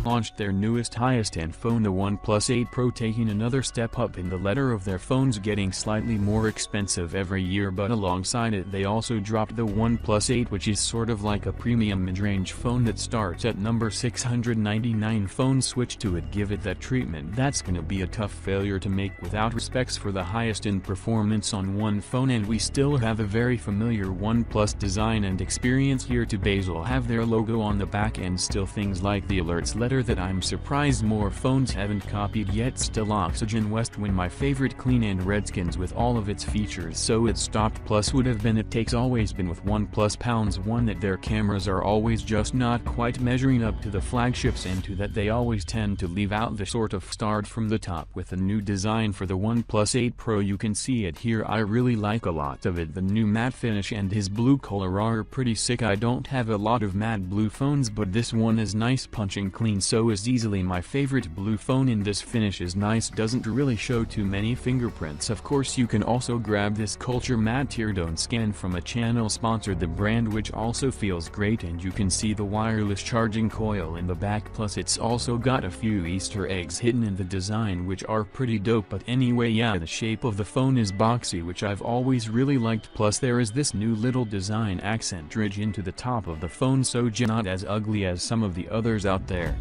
launched their newest highest-end phone, the OnePlus 8 Pro, taking another step up in the ladder of their phones, getting slightly more expensive every year, but alongside it they also dropped the OnePlus 8, which is sort of like a premium mid-range phone that starts at number 699. Phones switch to it, give it that treatment. That's gonna be a tough failure to make without respects for the highest in performance on one phone, and we still have a very familiar OnePlus design and experience here. To Basil have their logo on the back, and still things like the alerts letter that I'm surprised more phones haven't copied yet. Still Oxygen West Wind, my favorite, clean and Redskins with all of its features, so it stopped. Plus would have been it takes, always been with OnePlus #1 that their cameras are always just not quite measuring up to the flagships, and to that they always tend to leave out the sort of start from the top. With a new design for the OnePlus 8 Pro, you can see it here. I really like a lot of it. The new matte finish and his blue color are pretty sick. I don't have a lot of matte blue phones, but this one is nice, punching clean, so is easily my favorite blue phone, and this finish is nice, doesn't really show too many fingerprints. Of course you can also grab this Culture Matte Teardome scan from a channel sponsored the brand, which also feels great, and you can see the wireless charging coil in the back. Plus it's also got a few Easter eggs hidden in the design which are pretty dope. But anyway, yeah, the shape of the phone is boxy, which I've always really liked. Plus there is this new little design accent ridge into the top of the phone, so not as ugly as some of the others out there.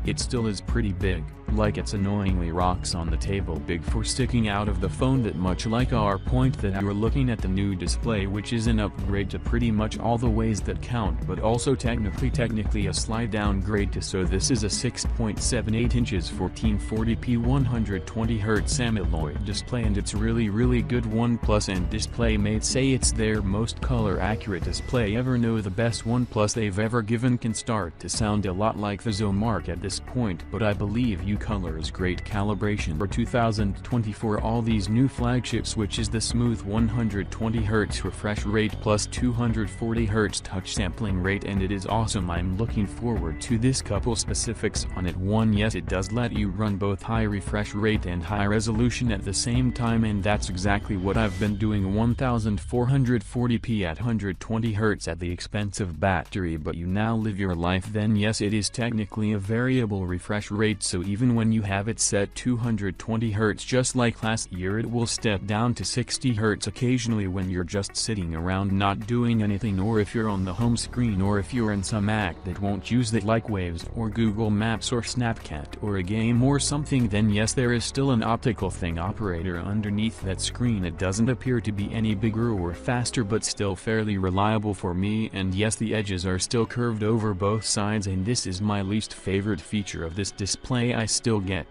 It still is pretty big, like it's annoyingly rocks on the table big for sticking out of the phone that much. Like our point that you're looking at the new display, which is an upgrade to pretty much all the ways that count, but also technically a slight downgrade to. So this is a 6.78 inches 1440p 120Hz AMOLED display, and it's really good. OnePlus and DisplayMate say it's their most color accurate display ever. No, the best OnePlus they've ever given. Can start to sound a lot like the Zomark at this point, but I believe color's great calibration for 2024. All these new flagships, which is the smooth 120Hz refresh rate plus 240Hz touch sampling rate, and it is awesome. I'm looking forward to this. Couple specifics on it. 1, yes, it does let you run both high refresh rate and high resolution at the same time, and that's exactly what I've been doing. 1440p at 120Hz at the expense of battery, but you now live your life. Then yes, it is technically a variable refresh rate, so even when you have it set 220Hz just like last year, it will step down to 60Hz occasionally when you're just sitting around not doing anything, or if you're on the home screen, or if you're in some act that won't use it like Waves or Google Maps or Snapchat or a game or something. Then yes, there is still an optical thing operator underneath that screen. It doesn't appear to be any bigger or faster, but still fairly reliable for me. And yes, the edges are still curved over both sides, and this is my least favorite feature of this display. I still get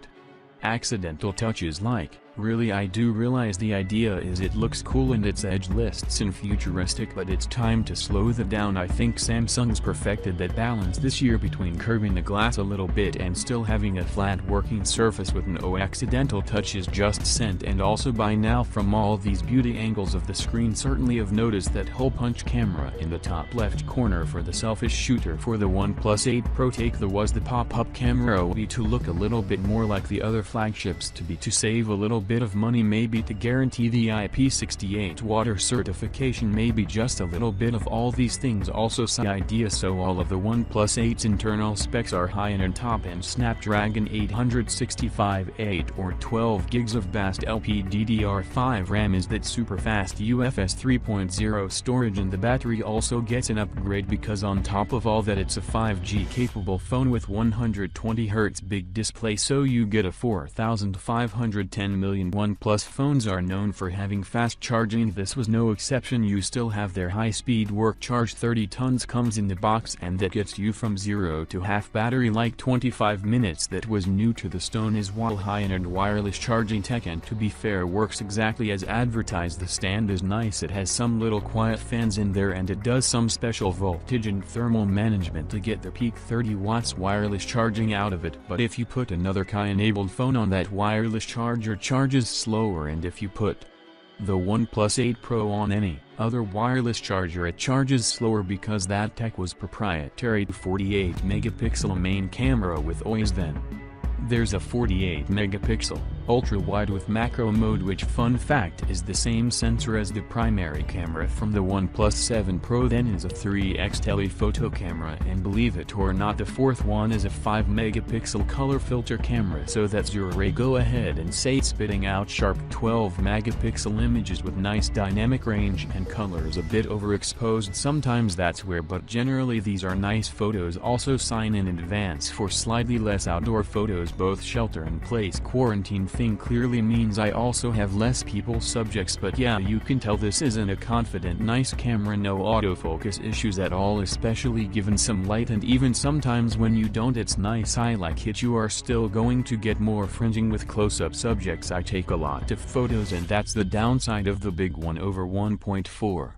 accidental touches like, really, I do realize the idea is it looks cool and its edge lists and futuristic, but it's time to slow that down. I think Samsung's perfected that balance this year between curving the glass a little bit and still having a flat working surface with no accidental touches just sent. And also by now, from all these beauty angles of the screen, certainly have noticed that hole punch camera in the top left corner for the selfish shooter for the OnePlus 8 Pro. Was the pop-up camera to look a little bit more like the other flagships, to save a little bit of money, maybe to guarantee the IP68 water certification, maybe just a little bit of all these things. Also some idea. So all of the OnePlus 8's internal specs are high-end top-end Snapdragon 865 8 or 12 gigs of fast LPDDR5 RAM. Is that super fast UFS 3.0 storage, and the battery also gets an upgrade because on top of all that, it's a 5G capable phone with 120Hz big display, so you get a 4510 million. OnePlus phones are known for having fast charging. This was no exception. You still have their high-speed work charge. 30 tons comes in the box, and that gets you from 0 to half battery like 25 minutes. That was new to the stone as well. High-end wireless charging tech, and to be fair, works exactly as advertised. The stand is nice. It has some little quiet fans in there, and it does some special voltage and thermal management to get the peak 30 watts wireless charging out of it. But if you put another Qi-enabled phone on that wireless charger, charges slower, and if you put the OnePlus 8 Pro on any other wireless charger, it charges slower because that tech was proprietary. 48 megapixel main camera with OIS. Then there's a 48 megapixel ultra-wide with macro mode, which fun fact is the same sensor as the primary camera from the OnePlus 7 Pro. Then is a 3x telephoto camera, and believe it or not the fourth one is a 5 megapixel color filter camera, so that's your array. Go ahead and say it's spitting out sharp 12 megapixel images with nice dynamic range, and colors a bit overexposed sometimes, that's where, but generally these are nice photos. Also sign in advance for slightly less outdoor photos. Both shelter in place quarantine thing clearly means I also have less people subjects, but yeah, you can tell this isn't a confident nice camera. No autofocus issues at all, especially given some light, and even sometimes when you don't it's nice. I like it. You are still going to get more fringing with close-up subjects. I take a lot of photos, and that's the downside of the big 1/1.4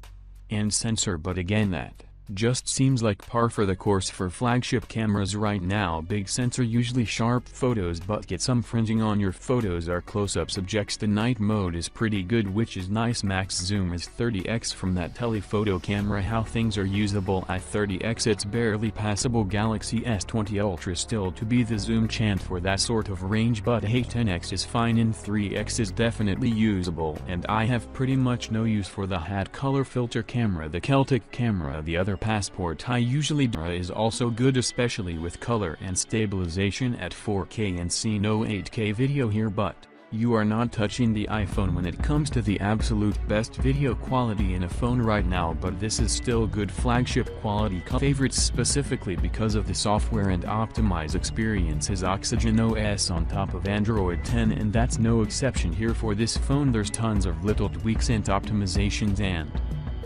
and sensor, but again that just seems like par for the course for flagship cameras right now. Big sensor, usually sharp photos, but get some fringing on your photos or close-up subjects. The night mode is pretty good, which is nice. Max zoom is 30x from that telephoto camera. How things are usable at 30x, it's barely passable. Galaxy S20 Ultra still to be the zoom champ for that sort of range, but hey, 10x is fine, and 3x is definitely usable, and I have pretty much no use for the hat color filter camera. The Celtic camera, the other passport I usually do, is also good, especially with color and stabilization at 4K, and see no 8K video here, but you are not touching the iPhone when it comes to the absolute best video quality in a phone right now, but this is still good flagship quality. Favorites specifically because of the software and optimized experience is Oxygen OS on top of Android 10, and that's no exception here for this phone. There's tons of little tweaks and optimizations and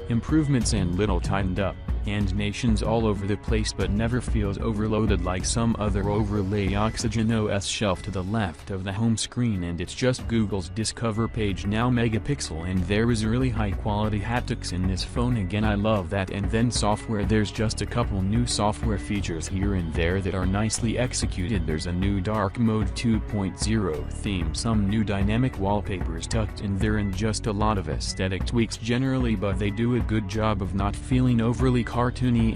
improvements, and little tightened up and nations all over the place, but never feels overloaded like some other overlay. Oxygen OS shelf to the left of the home screen, and it's just Google's Discover page now. Megapixel, and there is really high quality haptics in this phone, again I love that. And then software, there's just a couple new software features here and there that are nicely executed. There's a new dark mode 2.0 theme, some new dynamic wallpapers tucked in there, and just a lot of aesthetic tweaks generally, but they do a good job of not feeling overly cartoony.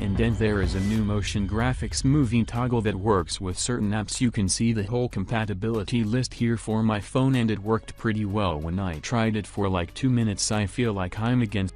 And then there is a new motion graphics movie toggle that works with certain apps. You can see the whole compatibility list here for my phone, and it worked pretty well when I tried it for like 2 minutes. I feel like I'm against